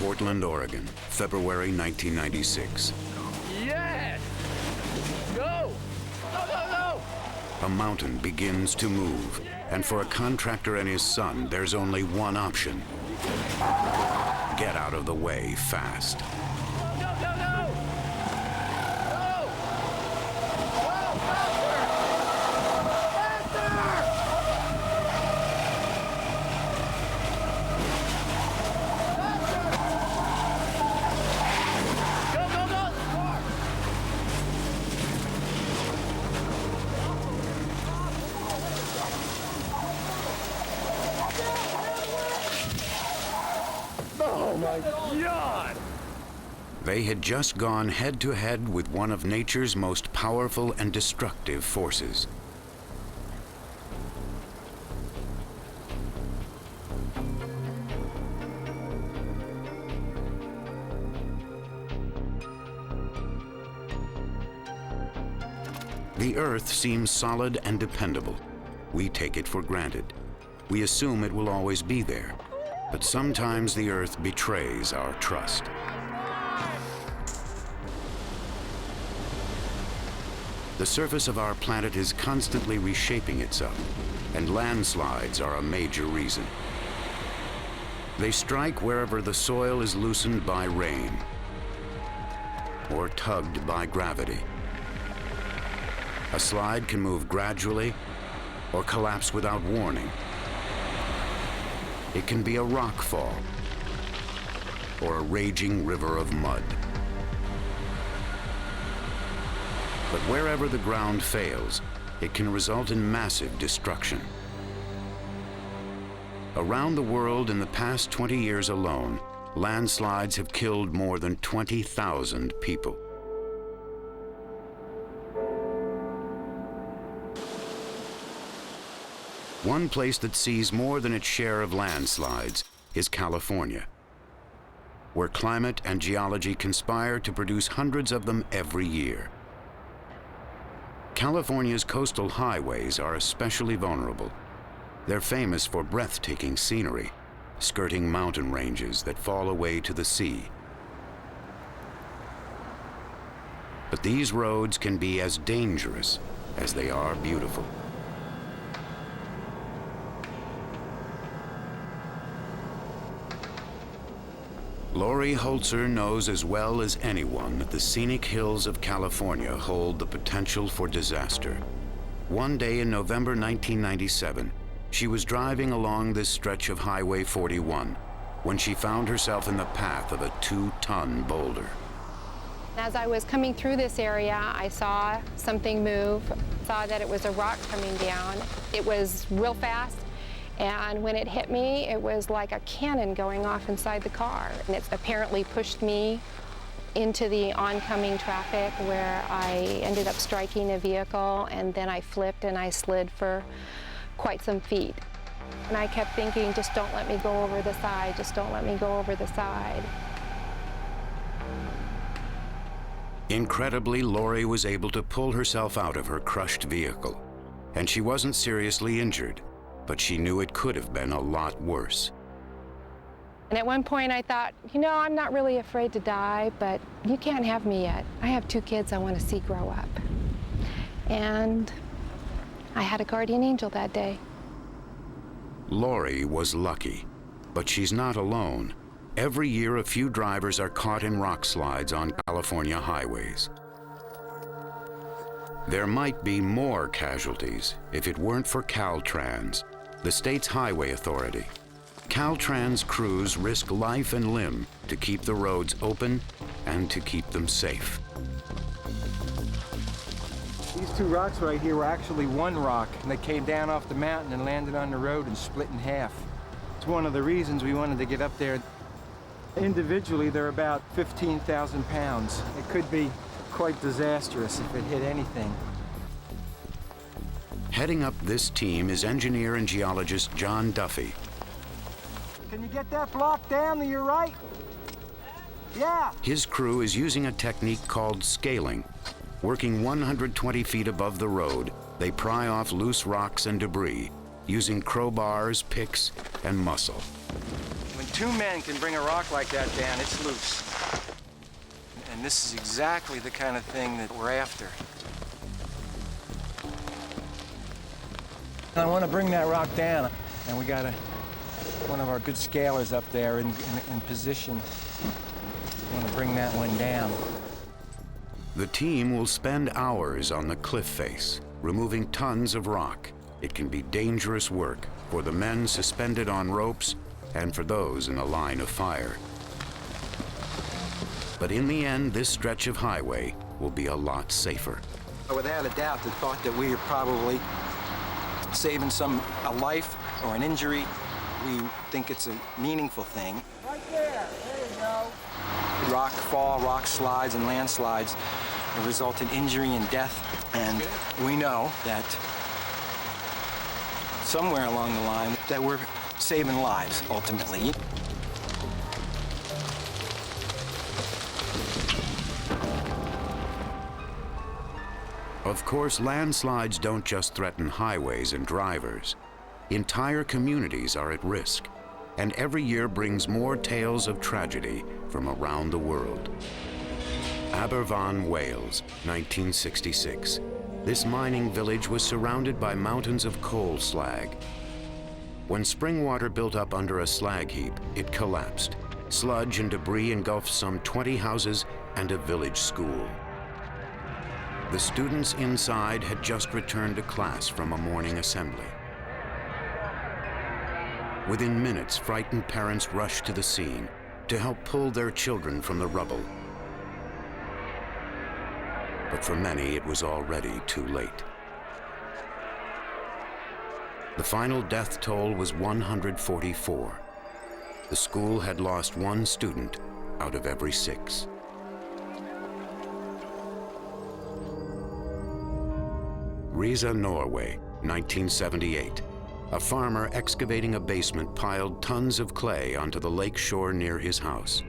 Portland, Oregon, February 1996. Yes! Go! Go, go, go! A mountain begins to move, and for a contractor and his son, there's only one option. Get out of the way fast. Go, go, go, go! Go! Go, faster! Faster! Go, go, go! More! Oh my God! They had just gone head-to-head with one of nature's most powerful and destructive forces. The Earth seems solid and dependable. We take it for granted. We assume it will always be there. But sometimes the Earth betrays our trust. The surface of our planet is constantly reshaping itself, and landslides are a major reason. They strike wherever the soil is loosened by rain or tugged by gravity. A slide can move gradually or collapse without warning. It can be a rock fall or a raging river of mud. But wherever the ground fails, it can result in massive destruction. Around the world in the past 20 years alone, landslides have killed more than 20,000 people. One place that sees more than its share of landslides is California, where climate and geology conspire to produce hundreds of them every year. California's coastal highways are especially vulnerable. They're famous for breathtaking scenery, skirting mountain ranges that fall away to the sea. But these roads can be as dangerous as they are beautiful. Lori Holzer knows as well as anyone that the scenic hills of California hold the potential for disaster. One day in November 1997, she was driving along this stretch of Highway 41 when she found herself in the path of a 2-ton boulder. As I was coming through this area, I saw something move, saw that it was a rock coming down. It was real fast. And when it hit me, it was like a cannon going off inside the car. And it apparently pushed me into the oncoming traffic where I ended up striking a vehicle, and then I flipped and I slid for quite some feet. And I kept thinking, just don't let me go over the side, just don't let me go over the side. Incredibly, Lori was able to pull herself out of her crushed vehicle. And she wasn't seriously injured, but she knew it could have been a lot worse. And at one point I thought, you know, I'm not really afraid to die, but you can't have me yet. I have 2 kids I want to see grow up. And I had a guardian angel that day. Lori was lucky, but she's not alone. Every year, a few drivers are caught in rock slides on California highways. There might be more casualties if it weren't for Caltrans, the state's highway authority. Caltrans crews risk life and limb to keep the roads open and to keep them safe. These 2 rocks right here were actually one rock, and they came down off the mountain and landed on the road and split in half. It's one of the reasons we wanted to get up there. Individually, they're about 15,000 pounds. It could be quite disastrous if it hit anything. Heading up this team is engineer and geologist John Duffy. Can you get that block down to your right? Yeah. His crew is using a technique called scaling. Working 120 feet above the road, they pry off loose rocks and debris, using crowbars, picks, and muscle. When two men can bring a rock like that down, it's loose. And this is exactly the kind of thing that we're after. I want to bring that rock down, and we got one of our good scalers up there in position. I want to bring that one down. The team will spend hours on the cliff face, removing tons of rock. It can be dangerous work for the men suspended on ropes and for those in the line of fire. But in the end, this stretch of highway will be a lot safer. Without a doubt, the thought that we are probably saving a life or an injury, we think it's a meaningful thing. Right there you go. Rock fall, rock slides, and landslides result in injury and death, and we know that somewhere along the line that we're saving lives, ultimately. Of course, landslides don't just threaten highways and drivers. Entire communities are at risk, and every year brings more tales of tragedy from around the world. Aberfan, Wales, 1966. This mining village was surrounded by mountains of coal slag. When spring water built up under a slag heap, it collapsed. Sludge and debris engulfed some 20 houses and a village school. The students inside had just returned to class from a morning assembly. Within minutes, frightened parents rushed to the scene to help pull their children from the rubble. But for many, it was already too late. The final death toll was 144. The school had lost one student out of every 6. Riza, Norway, 1978. A farmer excavating a basement piled tons of clay onto the lake shore near his house.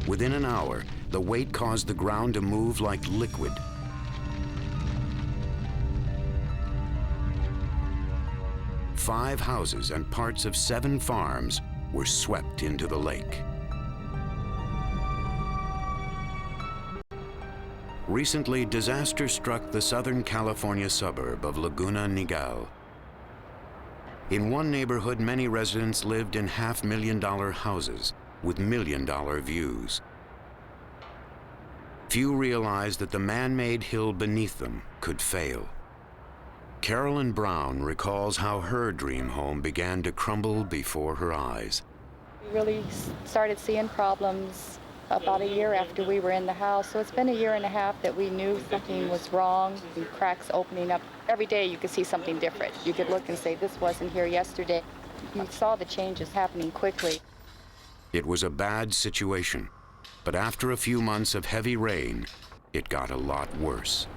Within an hour, the weight caused the ground to move like liquid. Five houses and parts of 7 farms were swept into the lake. Recently, disaster struck the Southern California suburb of Laguna Niguel. In one neighborhood, many residents lived in $500,000 houses with million-dollar views. Few realized that the man-made hill beneath them could fail. Carolyn Brown recalls how her dream home began to crumble before her eyes. We really started seeing problems about a year after we were in the house. So it's been a year and a half that we knew something was wrong, the cracks opening up. Every day you could see something different. You could look and say, this wasn't here yesterday. You saw the changes happening quickly. It was a bad situation, but after a few months of heavy rain, it got a lot worse.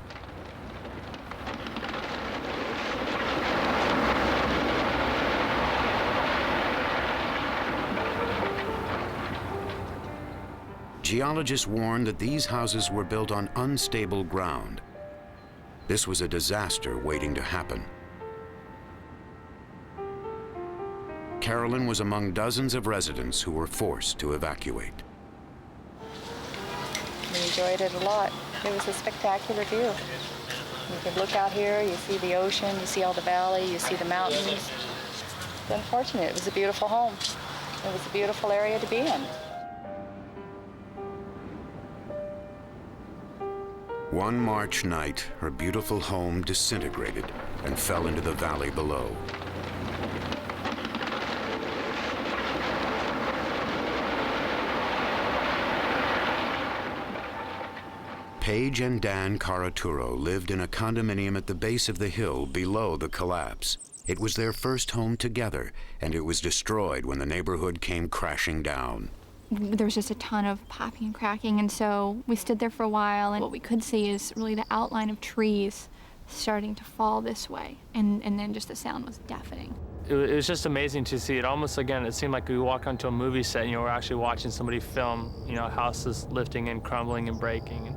Geologists warned that these houses were built on unstable ground. This was a disaster waiting to happen. Carolyn was among dozens of residents who were forced to evacuate. We enjoyed it a lot. It was a spectacular view. You could look out here, you see the ocean, you see all the valley, you see the mountains. It's unfortunate. It was a beautiful home. It was a beautiful area to be in. One March night, her beautiful home disintegrated and fell into the valley below. Paige and Dan Caraturo lived in a condominium at the base of the hill below the collapse. It was their first home together, and it was destroyed when the neighborhood came crashing down. There was just a ton of popping and cracking, and so we stood there for a while, and what we could see is really the outline of trees starting to fall this way, and then just the sound was deafening. It was just amazing to see it. Almost, again, it seemed like we walked onto a movie set, we're actually watching somebody film, houses lifting and crumbling and breaking. And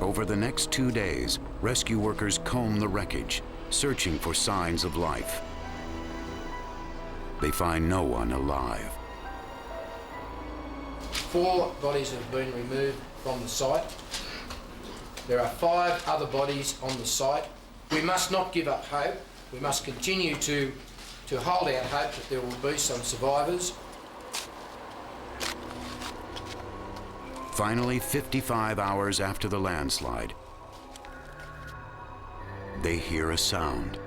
Over the next 2 days, rescue workers comb the wreckage, searching for signs of life. They find no one alive. 4 bodies have been removed from the site. There are 5 other bodies on the site. We must not give up hope. We must continue to hold out hope that there will be some survivors. Finally, 55 hours after the landslide, they hear a sound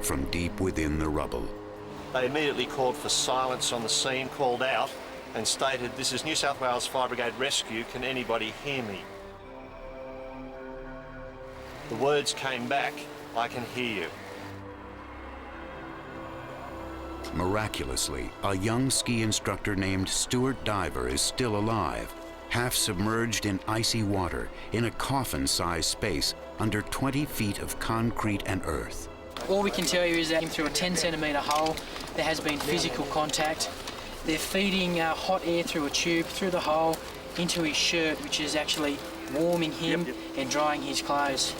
from deep within the rubble. They immediately called for silence on the scene, called out and stated, "This is New South Wales Fire Brigade Rescue, can anybody hear me?" The words came back, "I can hear you." Miraculously, a young ski instructor named Stuart Diver is still alive, half submerged in icy water in a coffin-sized space under 20 feet of concrete and earth. All we can tell you is that through a 10-centimetre hole, there has been physical contact. They're feeding hot air through a tube, through the hole, into his shirt, which is actually warming him and drying his clothes.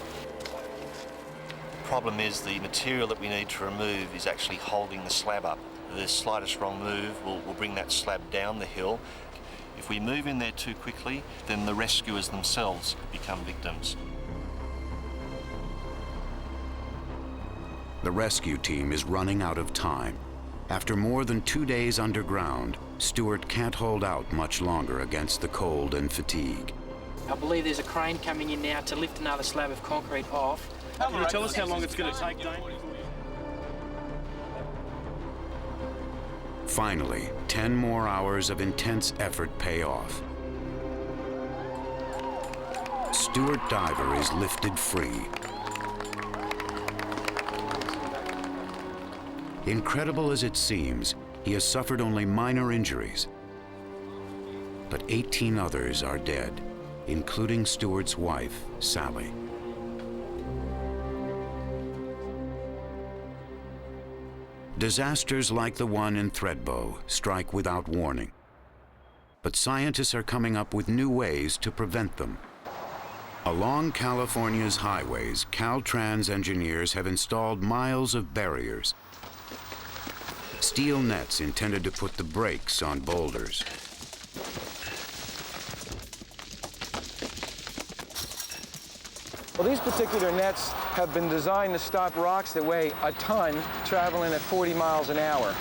The problem is the material that we need to remove is actually holding the slab up. The slightest wrong move will bring that slab down the hill. If we move in there too quickly, then the rescuers themselves become victims. The rescue team is running out of time. After more than 2 days underground, Stuart can't hold out much longer against the cold and fatigue. I believe there's a crane coming in now to lift another slab of concrete off. Can you tell us how long it's going to take, Dane? Finally, 10 more hours of intense effort pay off. Stuart Diver is lifted free. Incredible as it seems, he has suffered only minor injuries. But 18 others are dead, including Stuart's wife, Sally. Disasters like the one in Thredbo strike without warning. But scientists are coming up with new ways to prevent them. Along California's highways, Caltrans engineers have installed miles of barriers. Steel nets intended to put the brakes on boulders. Well, these particular nets have been designed to stop rocks that weigh a ton traveling at 40 miles an hour.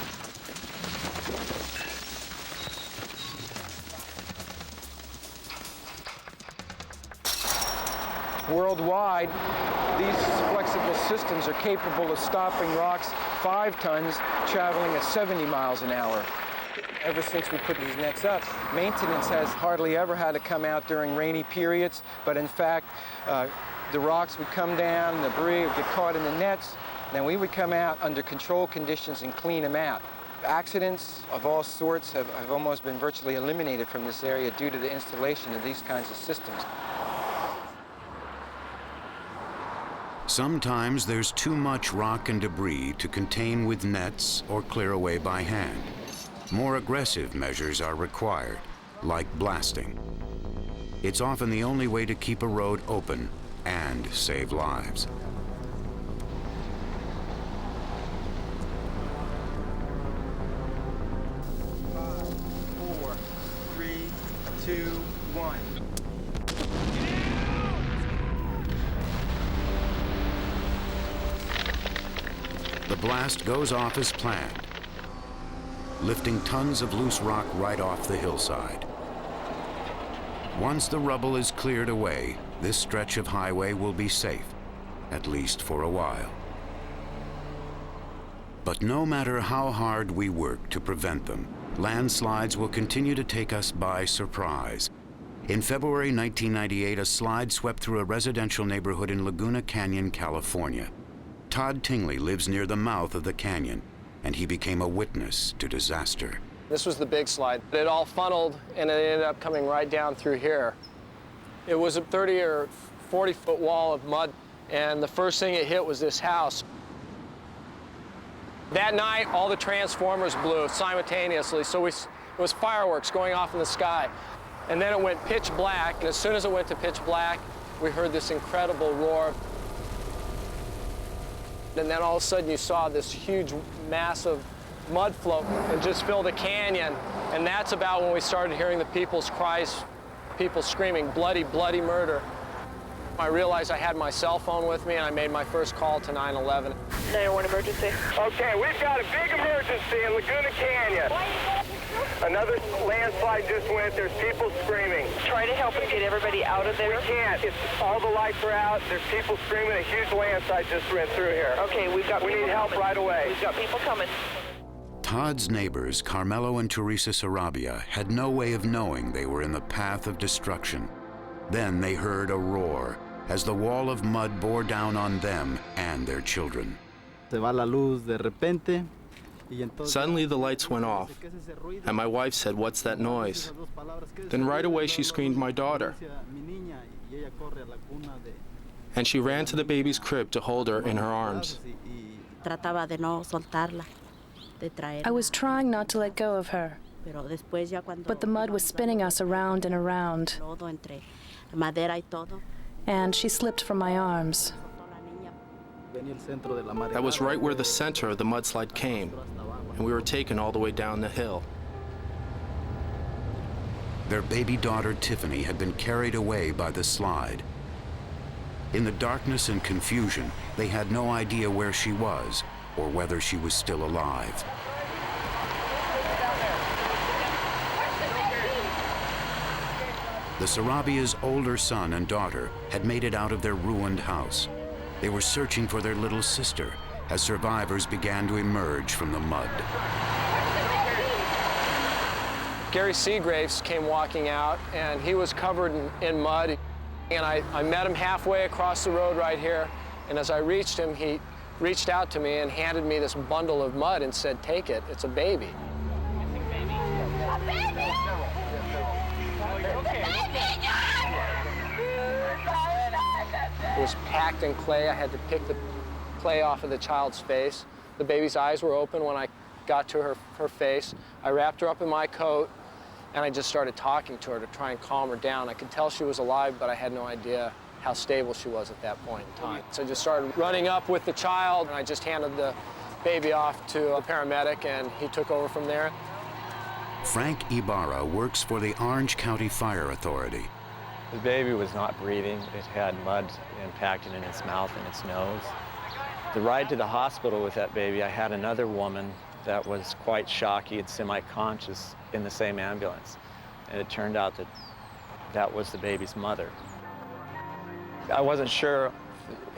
Worldwide, these flexible systems are capable of stopping rocks 5 tons traveling at 70 miles an hour. Ever since we put these nets up, maintenance has hardly ever had to come out during rainy periods, but in fact, the rocks would come down, the debris would get caught in the nets, then we would come out under controlled conditions and clean them out. Accidents of all sorts have almost been virtually eliminated from this area due to the installation of these kinds of systems. Sometimes there's too much rock and debris to contain with nets or clear away by hand. More aggressive measures are required, like blasting. It's often the only way to keep a road open and save lives. Five, 4, 3, 2, 1. The blast goes off as planned, lifting tons of loose rock right off the hillside. Once the rubble is cleared away, this stretch of highway will be safe, at least for a while. But no matter how hard we work to prevent them, landslides will continue to take us by surprise. In February 1998, a slide swept through a residential neighborhood in Laguna Canyon, California. Todd Tingley lives near the mouth of the canyon, and he became a witness to disaster. This was the big slide. It all funneled, and it ended up coming right down through here. It was a 30 or 40-foot wall of mud, and the first thing it hit was this house. That night, all the transformers blew simultaneously, so it was fireworks going off in the sky. And then it went pitch black, and as soon as it went to pitch black, we heard this incredible roar. And then all of a sudden you saw this huge, massive mud float and just fill the canyon. And that's about when we started hearing the people's cries, people screaming, bloody, bloody murder. I realized I had my cell phone with me, and I made my first call to 911. 911 emergency. Okay, we've got a big emergency in Laguna Canyon. Another landslide just went. There's people screaming. Try to help and get everybody out of there. We can't. All the lights are out. There's people screaming. A huge landslide just went through here. Okay, we need help right away. We've got people coming. Todd's neighbors, Carmelo and Teresa Sarabia, had no way of knowing they were in the path of destruction. Then they heard a roar as the wall of mud bore down on them and their children. Suddenly the lights went off, and my wife said, "What's that noise?" Then right away she screamed, "My daughter." And she ran to the baby's crib to hold her in her arms. I was trying not to let go of her, but the mud was spinning us around and around, and she slipped from my arms. That was right where the center of the mudslide came, and we were taken all the way down the hill. Their baby daughter, Tiffany, had been carried away by the slide. In the darkness and confusion, they had no idea where she was or whether she was still alive. The Sarabia's older son and daughter had made it out of their ruined house. They were searching for their little sister as survivors began to emerge from the mud. Gary Seagraves came walking out, and he was covered in mud. And I met him halfway across the road right here, and as I reached him, he reached out to me and handed me this bundle of mud and said, "Take it, it's a baby." It was packed in clay. I had to pick the clay off of the child's face. The baby's eyes were open when I got to her face. I wrapped her up in my coat, and I just started talking to her to try and calm her down. I could tell she was alive, but I had no idea how stable she was at that point in time. So I just started running up with the child, and I just handed the baby off to a paramedic, and he took over from there. Frank Ibarra works for the Orange County Fire Authority. The baby was not breathing. It had mud impacted in its mouth and its nose. The ride to the hospital with that baby, I had another woman that was quite shocky and semi-conscious in the same ambulance. And it turned out that that was the baby's mother. I wasn't sure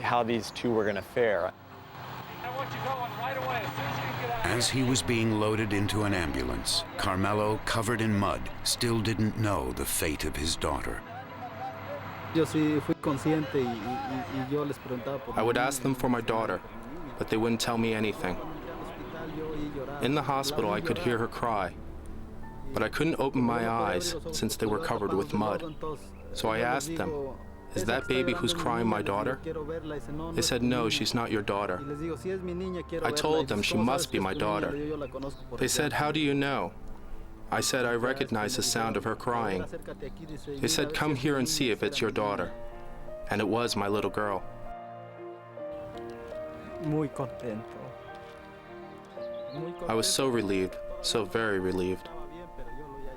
how these two were going to fare. As he was being loaded into an ambulance, Carmelo, covered in mud, still didn't know the fate of his daughter. I would ask them for my daughter, but they wouldn't tell me anything. In the hospital, I could hear her cry, but I couldn't open my eyes since they were covered with mud. So I asked them, "Is that baby who's crying my daughter?" They said, "No, she's not your daughter." I told them she must be my daughter. They said, "How do you know?" I said, "I recognize the sound of her crying." They said, "Come here and see if it's your daughter." And it was my little girl. I was so relieved, so very relieved.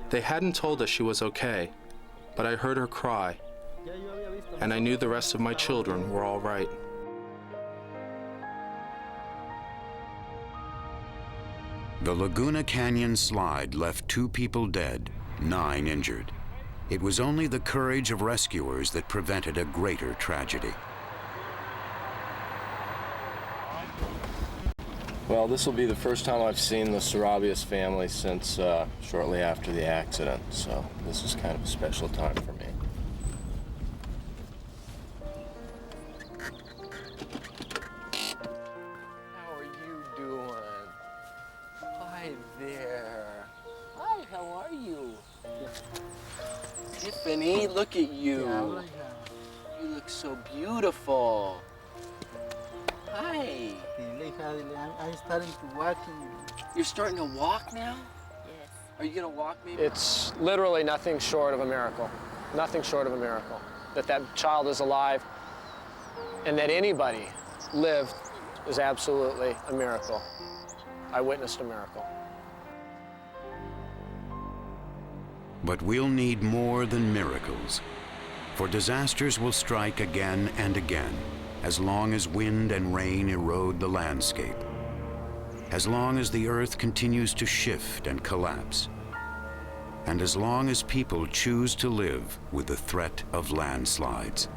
They hadn't told us she was okay, but I heard her cry, and I knew the rest of my children were all right. The Laguna Canyon slide left 2 people dead, 9 injured. It was only the courage of rescuers that prevented a greater tragedy. Well, this will be the first time I've seen the Sarabia's family since shortly after the accident, so this is kind of a special time for me. How are you doing? Hi there. Hi, how are you? Tiffany, look at you. You look so beautiful. Hi. I'm starting to walk. You're starting to walk now? Yes. Are you gonna walk me? It's literally nothing short of a miracle. Nothing short of a miracle. That child is alive and that anybody lived is absolutely a miracle. I witnessed a miracle. But we'll need more than miracles, for disasters will strike again and again, as long as wind and rain erode the landscape, as long as the earth continues to shift and collapse, and as long as people choose to live with the threat of landslides.